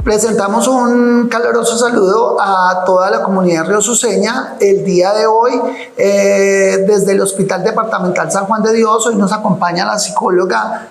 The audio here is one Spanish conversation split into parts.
Presentamos un caluroso saludo a toda la comunidad riosuceña. El día de hoy, desde el Hospital Departamental San Juan de Dios, hoy nos acompaña la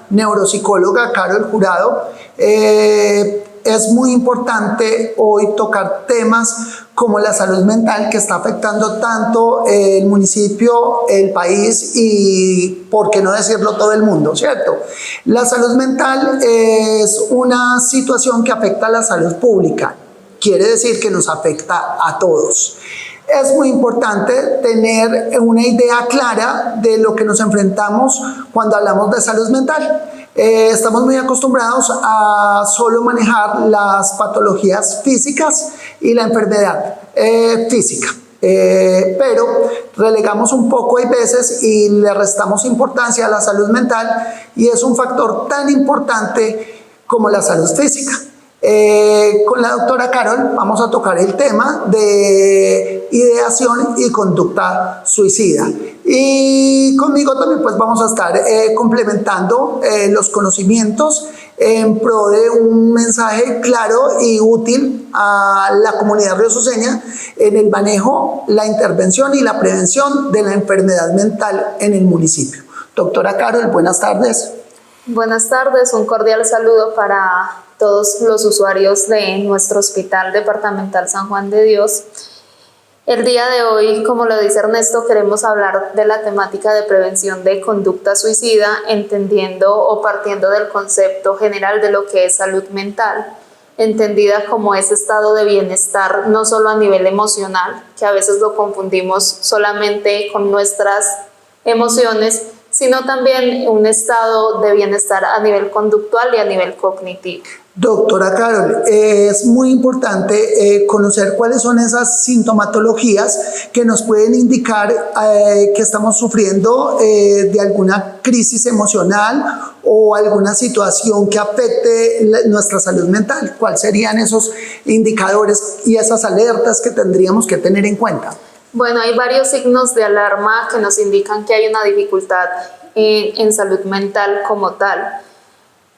neuropsicóloga Carol Jurado. Es muy importante hoy tocar temas como la salud mental, que está afectando tanto el municipio, el país y, por qué no decirlo, todo el mundo, ¿cierto? La salud mental es una situación que afecta a la salud pública, quiere decir que nos afecta a todos. Es muy importante tener una idea clara de lo que nos enfrentamos cuando hablamos de salud mental. Estamos muy acostumbrados a solo manejar las patologías físicas y la enfermedad física, pero relegamos un poco hay veces y le restamos importancia a la salud mental, y es un factor tan importante como la salud física. Con la doctora Carol vamos a tocar el tema de ideación y conducta suicida, y conmigo también pues vamos a estar complementando los conocimientos en pro de un mensaje claro y útil a la comunidad riosuceña en el manejo, la intervención y la prevención de la enfermedad mental en el municipio. Doctora Carol, buenas tardes. Buenas tardes, un cordial saludo para todos los usuarios de nuestro Hospital Departamental San Juan de Dios. El día de hoy, como lo dice Ernesto, queremos hablar de la temática de prevención de conducta suicida, entendiendo o partiendo del concepto general de lo que es salud mental, entendida como ese estado de bienestar no solo a nivel emocional, que a veces lo confundimos solamente con nuestras emociones, sino también un estado de bienestar a nivel conductual y a nivel cognitivo. Doctora Carol, es muy importante conocer cuáles son esas sintomatologías que nos pueden indicar que estamos sufriendo de alguna crisis emocional o alguna situación que afecte nuestra salud mental. ¿Cuáles serían esos indicadores y esas alertas que tendríamos que tener en cuenta? Bueno, hay varios signos de alarma que nos indican que hay una dificultad en salud mental como tal.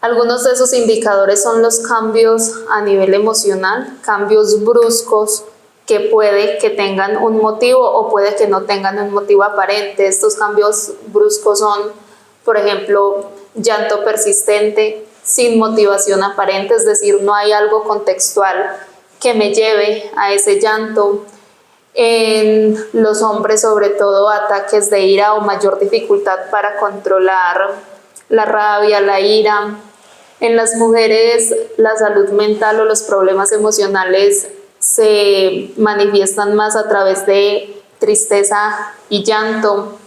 Algunos de esos indicadores son los cambios a nivel emocional, cambios bruscos que puede que tengan un motivo o puede que no tengan un motivo aparente. Estos cambios bruscos son, por ejemplo, llanto persistente sin motivación aparente, es decir, no hay algo contextual que me lleve a ese llanto. En los hombres, sobre todo, ataques de ira o mayor dificultad para controlar la rabia, la ira. En las mujeres, la salud mental o los problemas emocionales se manifiestan más a través de tristeza y llanto,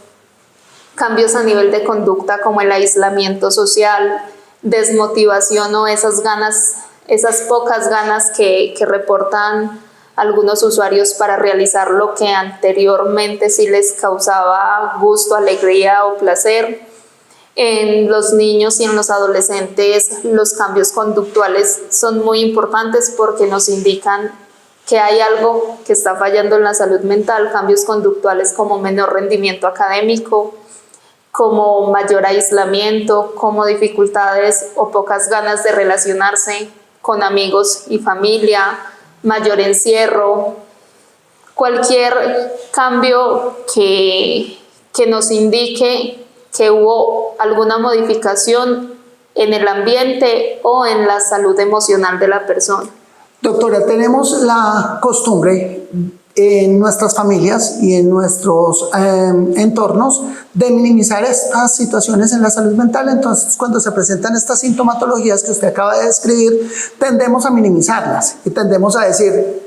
cambios a nivel de conducta como el aislamiento social, desmotivación o esas pocas ganas que reportan algunos usuarios para realizar lo que anteriormente sí les causaba gusto, alegría o placer. En los niños y en los adolescentes los cambios conductuales son muy importantes porque nos indican que hay algo que está fallando en la salud mental, cambios conductuales como menor rendimiento académico, como mayor aislamiento, como dificultades o pocas ganas de relacionarse con amigos y familia, mayor encierro, cualquier cambio que nos indique que hubo alguna modificación en el ambiente o en la salud emocional de la persona. Doctora, tenemos la costumbre en nuestras familias y en nuestros entornos de minimizar estas situaciones en la salud mental. Entonces, cuando se presentan estas sintomatologías que usted acaba de describir, tendemos a minimizarlas y tendemos a decir,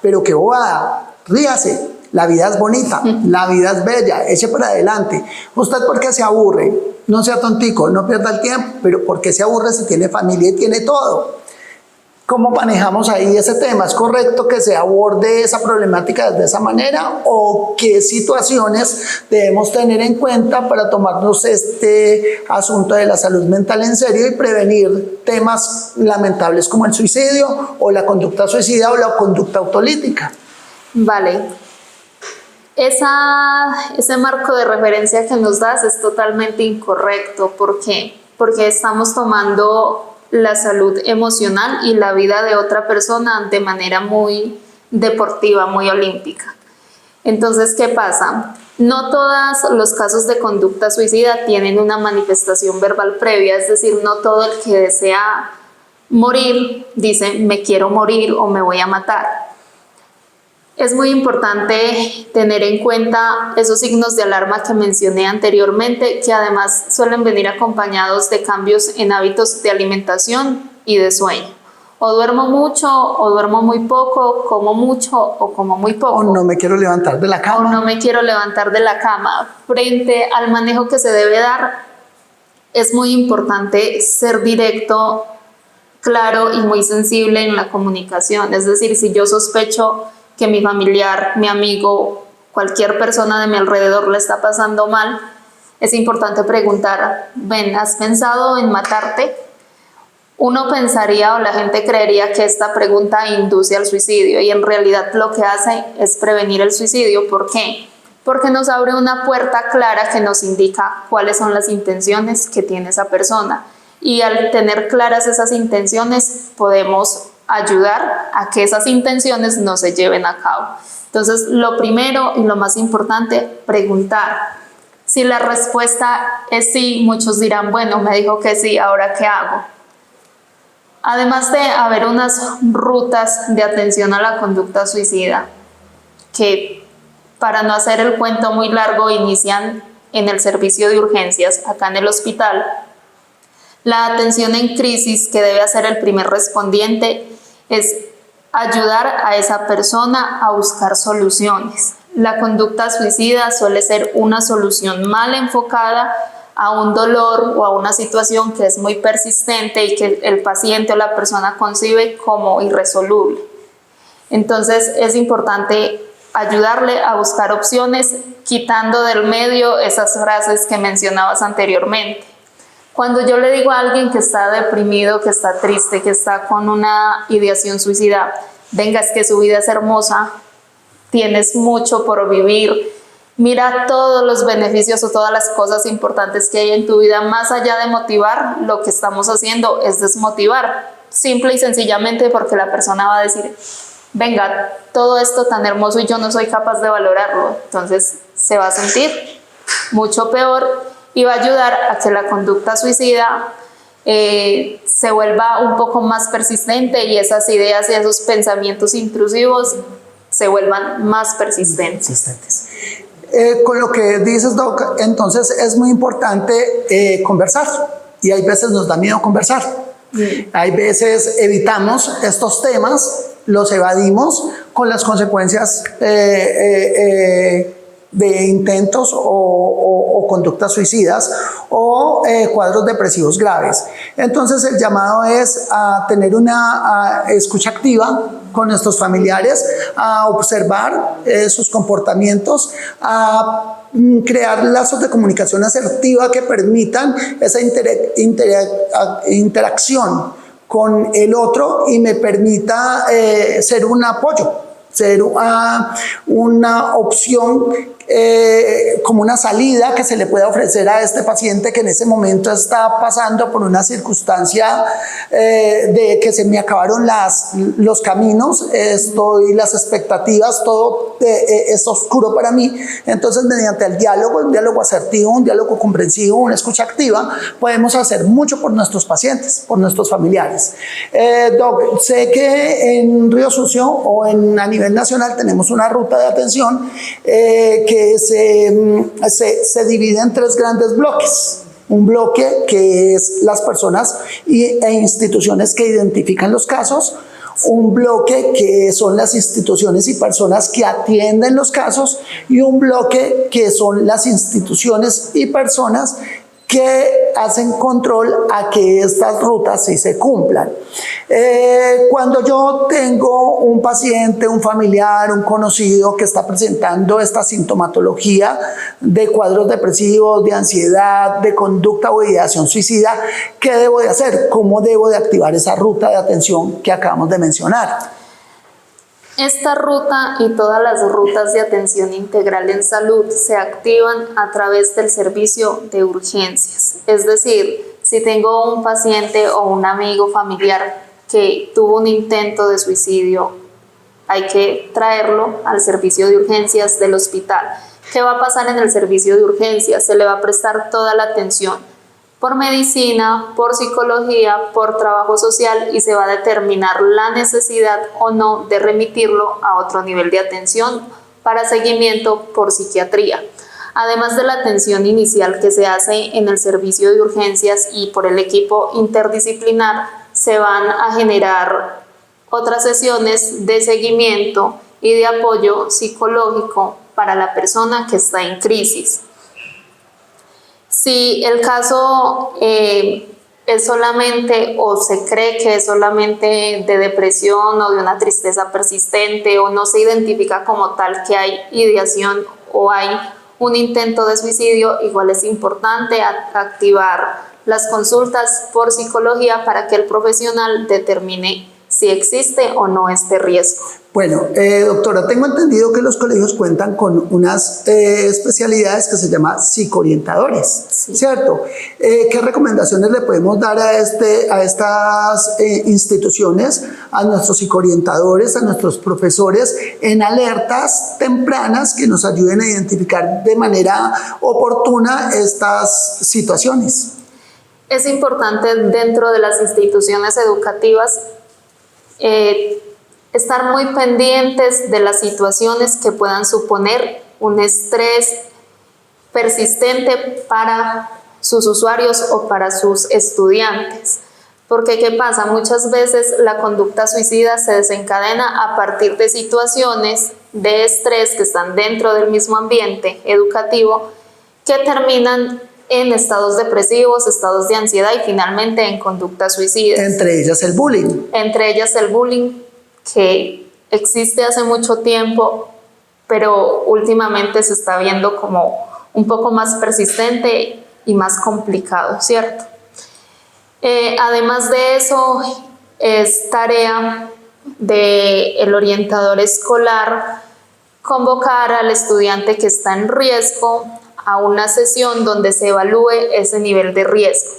pero qué bobada, ríase, la vida es bonita, la vida es bella, eche para adelante. ¿Usted por qué se aburre? No sea tontico, no pierda el tiempo, pero ¿por qué se aburre si tiene familia y tiene todo? ¿Cómo manejamos ahí ese tema? ¿Es correcto que se aborde esa problemática de esa manera? ¿O qué situaciones debemos tener en cuenta para tomarnos este asunto de la salud mental en serio y prevenir temas lamentables como el suicidio o la conducta suicida o la conducta autolítica? Vale. Ese marco de referencia que nos das es totalmente incorrecto. ¿Por qué? Porque estamos tomando la salud emocional y la vida de otra persona de manera muy deportiva, muy olímpica. Entonces, ¿qué pasa? No todos los casos de conducta suicida tienen una manifestación verbal previa, es decir, no todo el que desea morir dice me quiero morir o me voy a matar. Es muy importante tener en cuenta esos signos de alarma que mencioné anteriormente, que además suelen venir acompañados de cambios en hábitos de alimentación y de sueño. O duermo mucho, o duermo muy poco, como mucho o como muy poco. O no me quiero levantar de la cama. O no me quiero levantar de la cama. Frente al manejo que se debe dar, es muy importante ser directo, claro y muy sensible en la comunicación. Es decir, si yo sospecho que mi familiar, mi amigo, cualquier persona de mi alrededor le está pasando mal, es importante preguntar, ven, ¿has pensado en matarte? Uno pensaría o la gente creería que esta pregunta induce al suicidio y en realidad lo que hace es prevenir el suicidio. ¿Por qué? Porque nos abre una puerta clara que nos indica cuáles son las intenciones que tiene esa persona. Y al tener claras esas intenciones podemos ayudar a que esas intenciones no se lleven a cabo. Entonces, lo primero y lo más importante, preguntar. Si la respuesta es sí, muchos dirán, bueno, me dijo que sí, ¿ahora qué hago? Además de haber unas rutas de atención a la conducta suicida, que para no hacer el cuento muy largo, inician en el servicio de urgencias, acá en el hospital. La atención en crisis que debe hacer el primer respondiente es ayudar a esa persona a buscar soluciones. La conducta suicida suele ser una solución mal enfocada a un dolor o a una situación que es muy persistente y que el paciente o la persona concibe como irresoluble. Entonces es importante ayudarle a buscar opciones, quitando del medio esas frases que mencionabas anteriormente. Cuando yo le digo a alguien que está deprimido, que está triste, que está con una ideación suicida, venga, es que su vida es hermosa, tienes mucho por vivir, mira todos los beneficios o todas las cosas importantes que hay en tu vida, más allá de motivar, lo que estamos haciendo es desmotivar, simple y sencillamente porque la persona va a decir, venga, todo esto tan hermoso y yo no soy capaz de valorarlo, entonces se va a sentir mucho peor y va a ayudar a que la conducta suicida se vuelva un poco más persistente y esas ideas y esos pensamientos intrusivos se vuelvan más persistentes. Con lo que dices, Doc, entonces es muy importante conversar y hay veces nos da miedo conversar. Hay veces evitamos estos temas, los evadimos con las consecuencias de intentos o conductas suicidas o cuadros depresivos graves. Entonces el llamado es a tener una escucha activa con nuestros familiares, a observar sus comportamientos, a crear lazos de comunicación asertiva que permitan esa interacción con el otro y me permita ser un apoyo, ser una opción, como una salida que se le pueda ofrecer a este paciente que en ese momento está pasando por una circunstancia de que se me acabaron los caminos, las expectativas, todo es oscuro para mí. Entonces, mediante el diálogo, un diálogo asertivo, un diálogo comprensivo, una escucha activa, podemos hacer mucho por nuestros pacientes, por nuestros familiares. Doc, sé que en Río Sucio o a nivel nacional tenemos una ruta de atención que se divide en 3 grandes bloques. Un bloque que es las personas e instituciones que identifican los casos, un bloque que son las instituciones y personas que atienden los casos y un bloque que son las instituciones y personas que hacen control a que estas rutas sí se cumplan. Cuando yo tengo un paciente, un familiar, un conocido que está presentando esta sintomatología de cuadros depresivos, de ansiedad, de conducta o ideación suicida, ¿qué debo de hacer? ¿Cómo debo de activar esa ruta de atención que acabamos de mencionar? Esta ruta y todas las rutas de atención integral en salud se activan a través del servicio de urgencias. Es decir, Si tengo un paciente o un amigo familiar que tuvo un intento de suicidio, hay que traerlo al servicio de urgencias del hospital. ¿Qué va a pasar en el servicio de urgencias? Se le va a prestar toda la atención por medicina, por psicología, por trabajo social, y se va a determinar la necesidad o no de remitirlo a otro nivel de atención para seguimiento por psiquiatría. Además de la atención inicial que se hace en el servicio de urgencias y por el equipo interdisciplinar, se van a generar otras sesiones de seguimiento y de apoyo psicológico para la persona que está en crisis. Si el caso es solamente, o se cree que es solamente de depresión o de una tristeza persistente, o no se identifica como tal que hay ideación o hay un intento de suicidio, igual es importante activar las consultas por psicología para que el profesional determine si existe o no este riesgo. Bueno, doctora, tengo entendido que los colegios cuentan con unas especialidades que se llaman psicoorientadores, sí, ¿cierto? ¿Qué recomendaciones le podemos dar a estas instituciones, a nuestros psicoorientadores, a nuestros profesores, en alertas tempranas que nos ayuden a identificar de manera oportuna estas situaciones? Es importante dentro de las instituciones educativas estar muy pendientes de las situaciones que puedan suponer un estrés persistente para sus usuarios o para sus estudiantes. Porque ¿qué pasa? Muchas veces la conducta suicida se desencadena a partir de situaciones de estrés que están dentro del mismo ambiente educativo, que terminan en estados depresivos, estados de ansiedad y finalmente en conductas suicidas. Entre ellas el bullying. Entre ellas el bullying, que existe hace mucho tiempo, pero últimamente se está viendo como un poco más persistente y más complicado, ¿cierto? Además de eso, es tarea del orientador escolar convocar al estudiante que está en riesgo a una sesión donde se evalúe ese nivel de riesgo.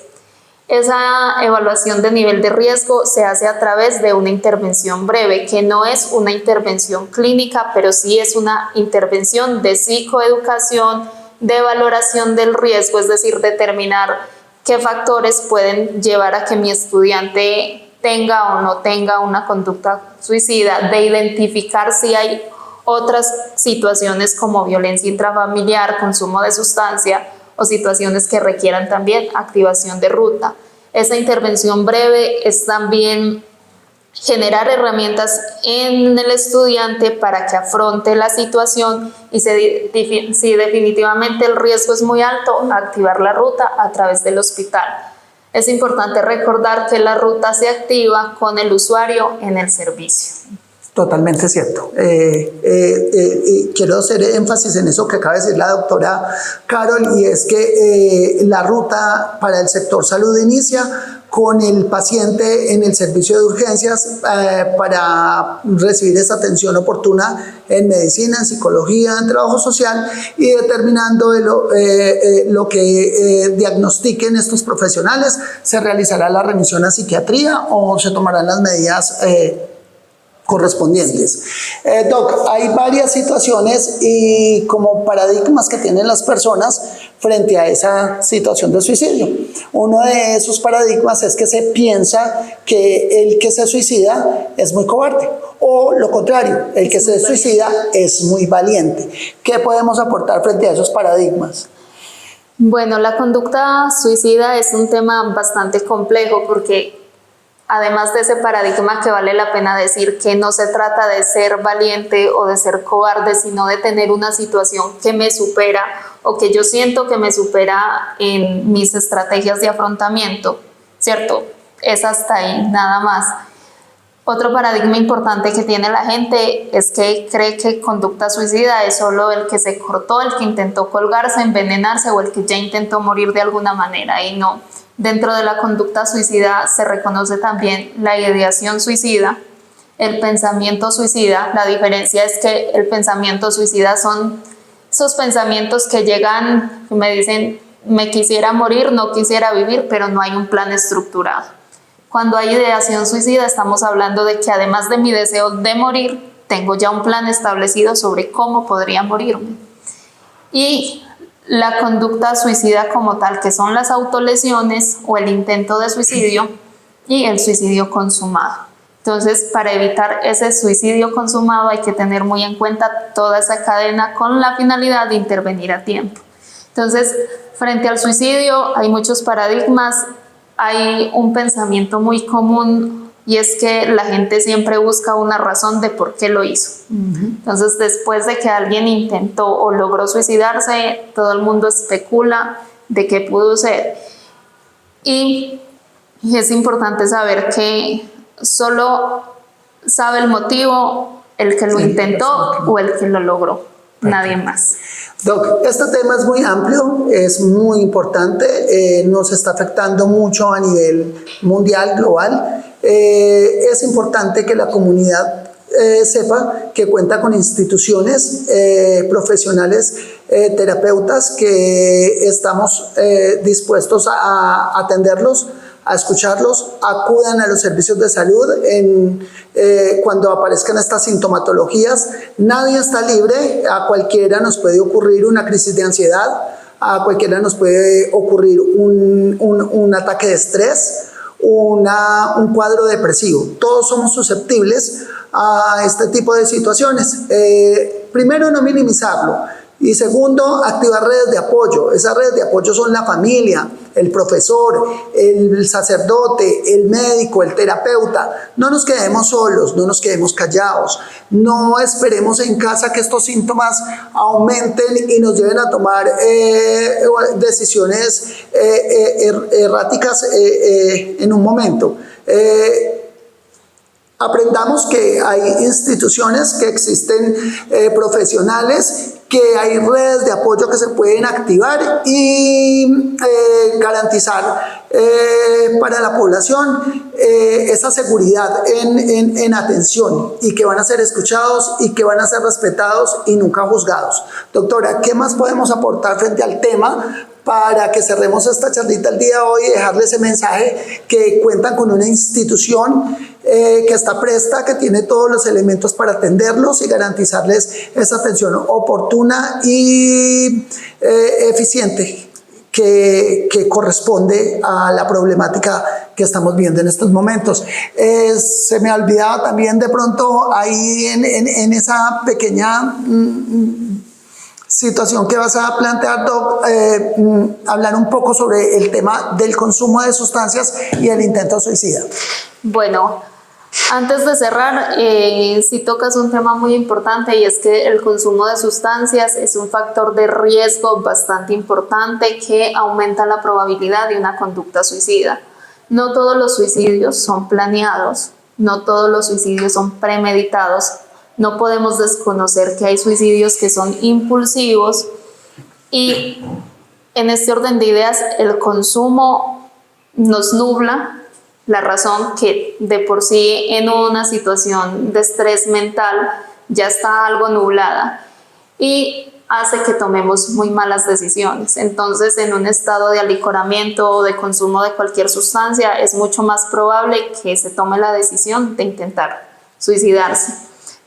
Esa evaluación de nivel de riesgo se hace a través de una intervención breve, que no es una intervención clínica, pero sí es una intervención de psicoeducación, de valoración del riesgo, es decir, determinar qué factores pueden llevar a que mi estudiante tenga o no tenga una conducta suicida, de identificar si hay otras situaciones como violencia intrafamiliar, consumo de sustancia o situaciones que requieran también activación de ruta. Esa intervención breve es también generar herramientas en el estudiante para que afronte la situación y si definitivamente el riesgo es muy alto, activar la ruta a través del hospital. Es importante recordar que la ruta se activa con el usuario en el servicio. Totalmente cierto. Quiero hacer énfasis en eso que acaba de decir la doctora Carol, y es que la ruta para el sector salud inicia con el paciente en el servicio de urgencias para recibir esa atención oportuna en medicina, en psicología, en trabajo social, y determinando lo que diagnostiquen estos profesionales, se realizará la remisión a psiquiatría o se tomarán las medidas correspondientes. Doc, hay varias situaciones y como paradigmas que tienen las personas frente a esa situación de suicidio. Uno de esos paradigmas es que se piensa que el que se suicida es muy cobarde, o lo contrario, el que se suicida es muy valiente. ¿Qué podemos aportar frente a esos paradigmas? Bueno, la conducta suicida es un tema bastante complejo porque además de ese paradigma que vale la pena decir que no se trata de ser valiente o de ser cobarde, sino de tener una situación que me supera o que yo siento que me supera en mis estrategias de afrontamiento, ¿cierto? Es hasta ahí, nada más. Otro paradigma importante que tiene la gente es que cree que conducta suicida es solo el que se cortó, el que intentó colgarse, envenenarse o el que ya intentó morir de alguna manera, y no. Dentro de la conducta suicida se reconoce también la ideación suicida, el pensamiento suicida. La diferencia es que el pensamiento suicida son esos pensamientos que llegan y me dicen, me quisiera morir, no quisiera vivir, pero no hay un plan estructurado. Cuando hay ideación suicida, estamos hablando de que además de mi deseo de morir, tengo ya un plan establecido sobre cómo podría morirme. Y la conducta suicida como tal, que son las autolesiones o el intento de suicidio y el suicidio consumado. Entonces, para evitar ese suicidio consumado hay que tener muy en cuenta toda esa cadena con la finalidad de intervenir a tiempo. Entonces, frente al suicidio hay muchos paradigmas, hay un pensamiento muy común y es que la gente siempre busca una razón de por qué lo hizo. Entonces, después de que alguien intentó o logró suicidarse, todo el mundo especula de qué pudo ser. Y es importante saber que solo sabe el motivo el que lo intentó o el que lo logró, nadie más. Doc, este tema es muy amplio, es muy importante, nos está afectando mucho a nivel mundial, global. Es importante que la comunidad sepa que cuenta con instituciones profesionales, terapeutas, que estamos dispuestos a atenderlos, a escucharlos. Acudan a los servicios de salud cuando aparezcan estas sintomatologías. Nadie está libre, a cualquiera nos puede ocurrir una crisis de ansiedad, a cualquiera nos puede ocurrir un ataque de estrés, un cuadro depresivo. Todos somos susceptibles a este tipo de situaciones. Primero, no minimizarlo. Y segundo, activar redes de apoyo. Esas redes de apoyo son la familia, el profesor, el sacerdote, el médico, el terapeuta. No nos quedemos solos, no nos quedemos callados. No esperemos en casa que estos síntomas aumenten y nos lleven a tomar decisiones erráticas en un momento. Aprendamos que hay instituciones, que existen profesionales, que hay redes de apoyo que se pueden activar y garantizar para la población esa seguridad en atención, y que van a ser escuchados y que van a ser respetados y nunca juzgados. Doctora, ¿qué más podemos aportar frente al tema para que cerremos esta charlita el día de hoy y dejarle ese mensaje que cuentan con una institución que está presta, que tiene todos los elementos para atenderlos y garantizarles esa atención oportuna y eficiente que corresponde a la problemática que estamos viendo en estos momentos? Se me olvidaba también de pronto ahí en esa pequeña situación que vas a plantear, Doc, hablar un poco sobre el tema del consumo de sustancias y el intento suicida. Bueno, antes de cerrar, sí tocas un tema muy importante, y es que el consumo de sustancias es un factor de riesgo bastante importante que aumenta la probabilidad de una conducta suicida. No todos los suicidios son planeados, no todos los suicidios son premeditados. No podemos desconocer que hay suicidios que son impulsivos, y en este orden de ideas el consumo nos nubla la razón, que de por sí en una situación de estrés mental ya está algo nublada, y hace que tomemos muy malas decisiones. Entonces, en un estado de alicoramiento o de consumo de cualquier sustancia, es mucho más probable que se tome la decisión de intentar suicidarse.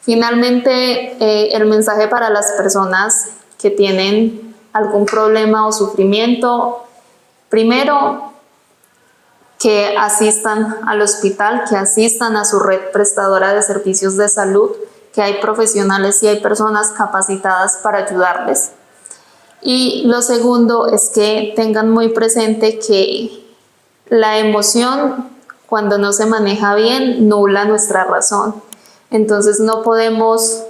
Finalmente, el mensaje para las personas que tienen algún problema o sufrimiento: primero, que asistan al hospital, que asistan a su red prestadora de servicios de salud, que hay profesionales y hay personas capacitadas para ayudarles. Y lo segundo es que tengan muy presente que la emoción, cuando no se maneja bien, nubla nuestra razón. Entonces no podemos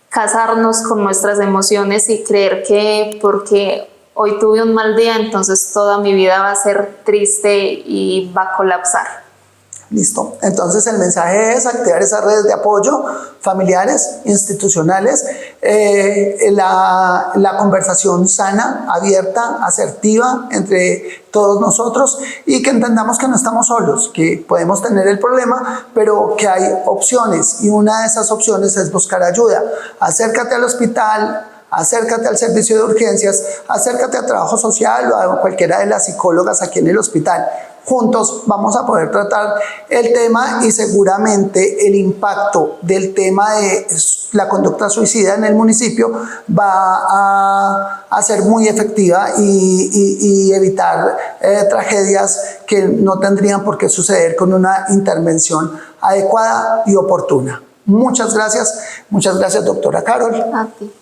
casarnos con nuestras emociones y creer que porque hoy tuve un mal día, entonces toda mi vida va a ser triste y va a colapsar. Listo. Entonces el mensaje es activar esas redes de apoyo familiares, institucionales, la conversación sana, abierta, asertiva entre todos nosotros, y que entendamos que no estamos solos, que podemos tener el problema, pero que hay opciones, y una de esas opciones es buscar ayuda. Acércate al hospital, acércate al servicio de urgencias, acércate a trabajo social o a cualquiera de las psicólogas aquí en el hospital. Juntos vamos a poder tratar el tema y seguramente el impacto del tema de la conducta suicida en el municipio va a ser muy efectiva y evitar tragedias que no tendrían por qué suceder con una intervención adecuada y oportuna. Muchas gracias doctora Carol. A ti.